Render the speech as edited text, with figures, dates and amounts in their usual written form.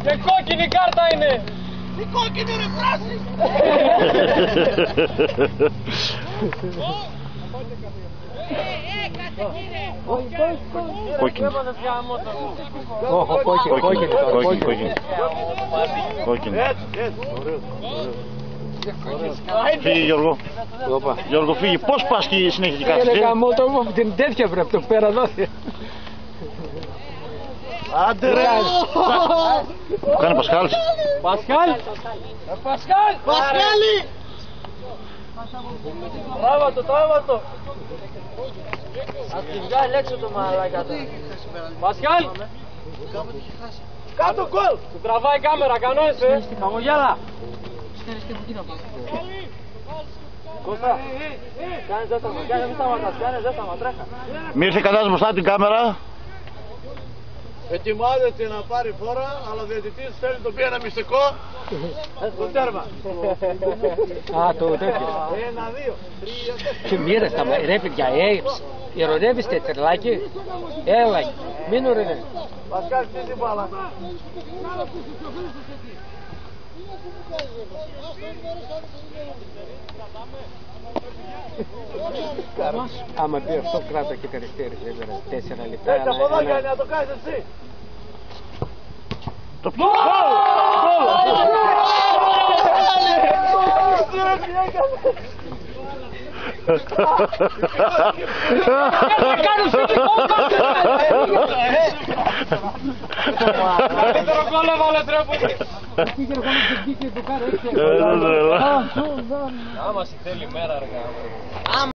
Και κόκκινη κάρτα είναι! Η κόκκινη είναι πράσινη! Κόκκινη. Κόκκινη. Φύγε Γιώργο. Γιώργο φύγε. Πώς πας και συνέχεια και κάθεσαι? Έλεγα μότο μου την τέτοια πρέπει το πέρα δόθη. Άντε ρε. Κάνε Πασχάλ. Πασχάλ. Πασχάλ. Πασχάλη! Τράβα το. Ας τη βγάλει έξω το μαλάκα του. Πασχάλ. Κάτω γκολ! Του τραβάει η κάμερα, κανόνισε. Χαμογέλα. Κώστα. Κάνε ζέσταμα, μη σταματάς, κάνε ζέσταμα, τρέχα. Μη ήρθε κανένας μπροστά την κάμερα. Ετοιμάζεται να πάρει φόρα, αλλά ο διαιτητής θέλει το πει ένα μυστικό. Το τέρμα. Α, το τέτοιο. 1, 2, 3, 4. Και μοίρα στα ρε παιδιά, ειρωνεύεστε τρελάκι. Έλα, μην ειρωνεύει. Πασκάλ, τι την μπάλα. Άμα πει αυτό κράτα και καθυστέρησε, έβγαλε 4 λεπτά. Έτσι από εδώ κάνει να το κάνεις εσύ. Το πιο. Καλύτερο γκολ έβαλε τρέπο. Άμα σε θέλει μέρα αργά.